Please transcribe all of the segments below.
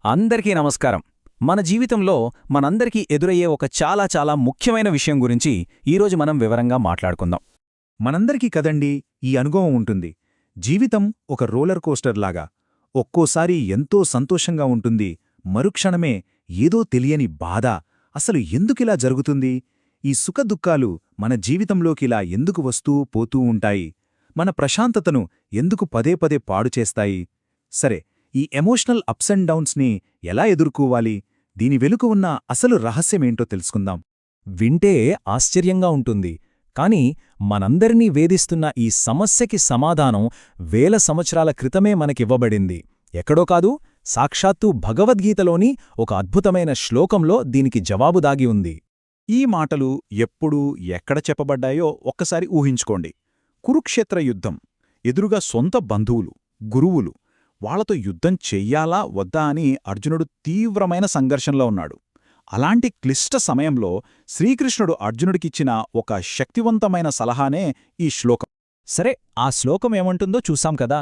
అందరికీ నమస్కారం. మన జీవితంలో మనందరికీ ఎదురయ్యే ఒక చాలా ముఖ్యమైన విషయం గురించి ఈరోజు మనం వివరంగా మాట్లాడుకుందాం. మనందరికీ కదండి ఈ అనుభవం ఉంటుంది. జీవితం ఒక రోలర్ కోస్టర్ లాగా. ఒక్కోసారి ఎంతో సంతోషంగా ఉంటుంది, మరుక్షణమే ఏదో తెలియని బాధ. అసలు ఎందుకిలా జరుగుతుంది? ఈ సుఖదుఖాలు మన జీవితంలోకిలా ఎందుకు వస్తూ పోతూ ఉంటాయి? మన ప్రశాంతతను ఎందుకు పదే పదే పాడుచేస్తాయి? సరే, ఈ ఎమోషనల్ అప్స్ అండ్ డౌన్స్ని ఎలా ఎదుర్కోవాలి? దీని వెనుక ఉన్న అసలు రహస్యమేంటో తెలుసుకుందాం. వింటే ఆశ్చర్యంగా ఉంటుంది, కాని మనందరినీ వేధిస్తున్న ఈ సమస్యకి సమాధానం వేల సంవత్సరాల క్రితమే మనకివ్వబడింది. ఎక్కడో కాదు, సాక్షాత్తు భగవద్గీతలోని ఒక అద్భుతమైన శ్లోకంలో దీనికి జవాబు దాగి ఉంది. ఈ మాటలు ఎప్పుడు ఎక్కడ చెప్పబడ్డాయో ఒక్కసారి ఊహించుకోండి. కురుక్షేత్ర యుద్ధం. ఎదురుగా సొంత బంధువులు, గురువులు. వాళ్లతో యుద్ధం చెయ్యాలా వద్దా అని అర్జునుడు తీవ్రమైన సంఘర్షణలో ఉన్నాడు. అలాంటి క్లిష్ట సమయంలో శ్రీకృష్ణుడు అర్జునుడికిచ్చిన ఒక శక్తివంతమైన సలహానే ఈ శ్లోకం. సరే, ఆ శ్లోకం ఏమంటుందో చూసాం కదా.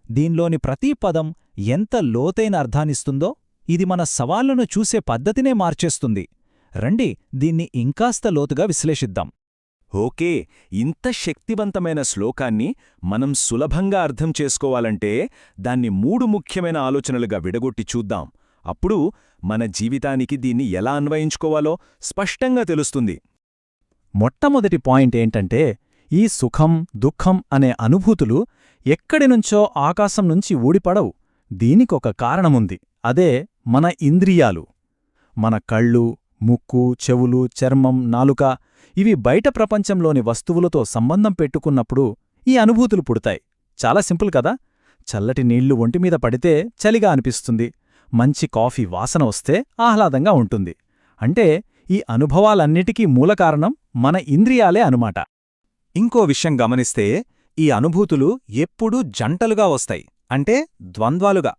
దీనిలోని ప్రతి పదం ఎంత లోతైన అర్థాన్నిస్తుందో. ఇది మన సవాళ్లను చూసే పద్ధతినే మార్చేస్తుంది. రండి, దీన్ని ఇంకాస్త లోతుగా విశ్లేషిద్దాం. ఓకే, ఇంత శక్తివంతమైన శ్లోకాన్ని మనం సులభంగా అర్థం చేసుకోవాలంటే దాన్ని 3 ముఖ్యమైన ఆలోచనలుగా విడగొట్టి చూద్దాం. అప్పుడు మన జీవితానికి దీన్ని ఎలా అన్వయించుకోవాలో స్పష్టంగా తెలుస్తుంది. మొట్టమొదటి పాయింట్ ఏంటంటే, ఈ సుఖం, దుఃఖం అనే అనుభూతులు ఎక్కడినుంచో ఆకాశం నుంచి ఊడిపడవు. దీనికొక కారణముంది. అదే మన ఇంద్రియాలు. మన కళ్ళు, ముక్కు, చెవులు, చర్మం, నాలుక ఇవి బయట ప్రపంచంలోని వస్తువులతో సంబంధం పెట్టుకున్నప్పుడు ఈ అనుభూతులు పుడతాయి. చాలా సింపుల్ కదా. చల్లటి నీళ్లు ఒంటిమీద పడితే చలిగా అనిపిస్తుంది. మంచి కాఫీ వాసన వస్తే ఆహ్లాదంగా ఉంటుంది. అంటే ఈ అనుభవాలన్నిటికీ మూలకారణం మన ఇంద్రియాలే అనుమాట. ఇంకో విషయం గమనిస్తే, ఈ అనుభూతులు ఎప్పుడూ జంటలుగా వస్తాయి. అంటే ద్వంద్వాలుగా.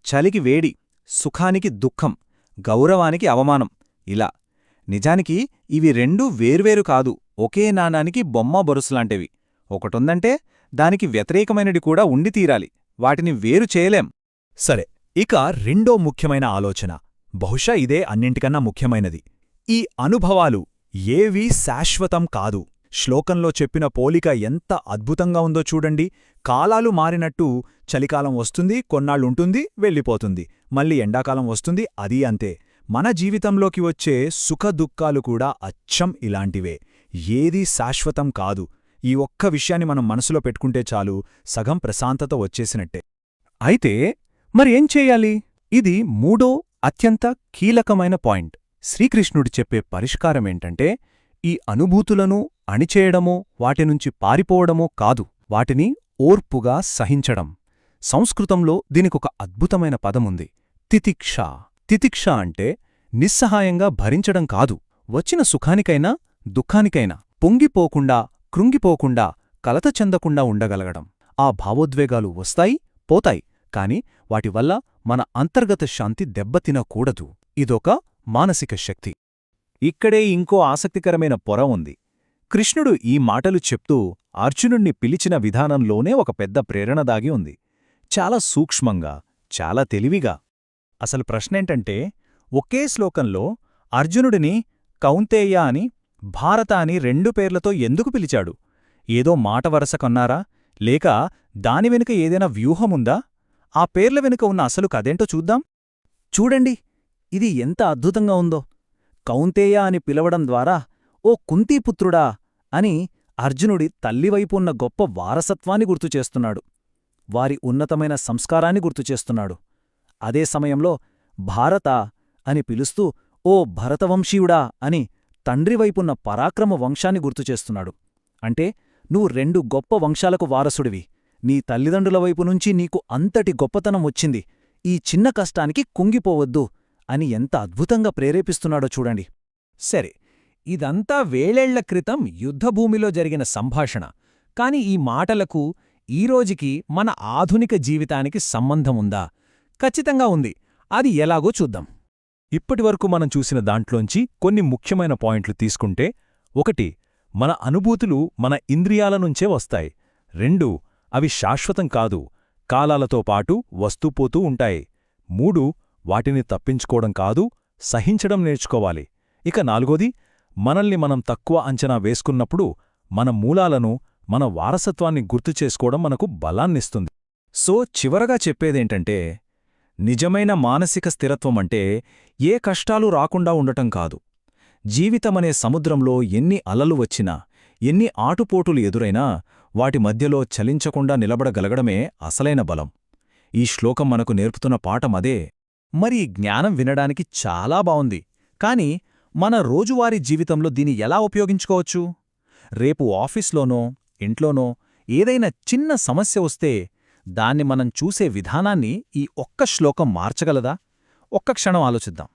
చలికి వేడి, సుఖానికి దుఃఖం, గౌరవానికి అవమానం, ఇలా. నిజానికి ఇవి రెండూ వేర్వేరు కాదు, ఒకే నాణానికి బొమ్మ బొరుసులాంటివి. ఒకటుందంటే దానికి వ్యతిరేకమైనది కూడా ఉండి తీరాలి. వాటిని వేరు చేయలేం. సరే, ఇక రెండో ముఖ్యమైన ఆలోచన, బహుశా ఇదే అన్నింటికన్నా ముఖ్యమైనది. ఈ అనుభవాలు ఏవీ శాశ్వతం కాదు. శ్లోకంలో చెప్పిన పోలిక ఎంత అద్భుతంగా ఉందో చూడండి. కాలాలు మారినట్టు చలికాలం వస్తుంది, కొన్నాళ్లుంటుంది, వెళ్ళిపోతుంది. మళ్ళీ ఎండాకాలం వస్తుంది, అదీ అంతే. మన జీవితంలోకి వచ్చే సుఖదుఖాలు కూడా అచ్చం ఇలాంటివే. ఏదీ శాశ్వతం కాదు. ఈ ఒక్క విషయాన్ని మనం మనసులో పెట్టుకుంటే చాలు, సగం ప్రశాంతత వచ్చేసినట్టే. అయితే మరి ఏం చెయ్యాలి? ఇది మూడో అత్యంత కీలకమైన పాయింట్. శ్రీకృష్ణుడు చెప్పే పరిష్కారమేంటంటే, ఈ అనుభూతులను అణిచేయడమో వాటినుంచి పారిపోవడమో కాదు, వాటిని ఓర్పుగా సహించడం. సంస్కృతంలో దీనికొక అద్భుతమైన పదముంది, తితిక్ష. తితిక్ష అంటే నిస్సహాయంగా భరించడం కాదు, వచ్చిన సుఖానికైనా దుఃఖానికైనా పొంగిపోకుండా, కృంగిపోకుండా, కలత చెందకుండా ఉండగలగడం. ఆ భావోద్వేగాలు వస్తాయి, పోతాయి, కాని వాటివల్ల మన అంతర్గత శాంతి దెబ్బతినకూడదు. ఇదొక మానసిక శక్తి. ఇక్కడే ఇంకో ఆసక్తికరమైన పొర ఉంది. కృష్ణుడు ఈ మాటలు చెప్తూ అర్జునుణ్ణి పిలిచిన విధానంలోనే ఒక పెద్ద ప్రేరణ దాగి ఉంది. చాలా సూక్ష్మంగా, చాలా తెలివిగా. అసలు ప్రశ్నేంటంటే, ఒకే శ్లోకంలో అర్జునుడిని కౌంతేయ అని, భారత అని 2 పేర్లతో ఎందుకు పిలిచాడు? ఏదో మాట వరస కన్నారా? లేక దాని వెనుక ఏదైనా వ్యూహముందా? ఆ పేర్ల వెనుక ఉన్న అసలు కదేంటో చూద్దాం. చూడండి, ఇది ఎంత అద్భుతంగా ఉందో. కౌంతేయ అని పిలవడం ద్వారా, ఓ కుంతీపుత్రుడా అని అర్జునుడి తల్లివైపున్న గొప్ప వారసత్వాన్ని గుర్తుచేస్తున్నాడు. వారి ఉన్నతమైన సంస్కారాన్ని గుర్తుచేస్తున్నాడు. అదే సమయంలో భారత అని పిలుస్తూ, ఓ భరతవంశీయుడా అని తండ్రివైపున్న పరాక్రమ వంశాన్ని గుర్తుచేస్తున్నాడు. అంటే నువ్వు 2 గొప్ప వంశాలకు వారసుడివి. నీ తల్లిదండ్రుల వైపునుంచి నీకు అంతటి గొప్పతనం వచ్చింది. ఈ చిన్న కష్టానికి కుంగిపోవద్దు అని ఎంత అద్భుతంగా ప్రేరేపిస్తున్నాడో చూడండి. సరే, ఇదంతా వేళేళ్ల క్రితం యుద్ధభూమిలో జరిగిన సంభాషణ. కాని ఈ మాటలకు ఈరోజికి మన ఆధునిక జీవితానికి సంబంధముందా? ఖచ్చితంగా ఉంది. అది ఎలాగో చూద్దాం. ఇప్పటివరకు మనం చూసిన దాంట్లోంచి కొన్ని ముఖ్యమైన పాయింట్లు తీసుకుంటే, 1. మన అనుభూతులు మన ఇంద్రియాల నుంచే వస్తాయి. 2. అవి శాశ్వతం కాదు, కాలాలతో పాటు వస్తూపోతూ ఉంటాయి. 3. వాటిని తప్పించుకోవడం కాదు, సహించడం నేర్చుకోవాలి. ఇక 4, మనల్ని మనం తక్కువ అంచనా వేసుకున్నప్పుడు మన మూలాలను, మన వారసత్వాన్ని గుర్తుచేసుకోవడం మనకు బలాన్నిస్తుంది. సో చివరగా చెప్పేదేంటంటే, నిజమైన మానసిక స్థిరత్వమంటే ఏ కష్టాలు రాకుండా ఉండటం కాదు. జీవితమనే సముద్రంలో ఎన్ని అలలు వచ్చినా, ఎన్ని ఆటుపోటులు ఎదురైనా వాటి మధ్యలో చలించకుండా నిలబడగలగడమే అసలైన బలం. ఈ శ్లోకం మనకు నేర్పుతున్న పాఠమదే. మరి ఈ జ్ఞానం వినడానికి చాలా బావుంది, కాని మన రోజువారీ జీవితంలో దీన్ని ఎలా ఉపయోగించుకోవచ్చు? రేపు ఆఫీస్లోనో, ఇంట్లోనో ఏదైనా చిన్న సమస్య వస్తే దాన్ని మనం చూసే విధానాన్ని ఈ ఒక్క శ్లోకం మార్చగలదా? ఒక్క క్షణం ఆలోచిద్దాం.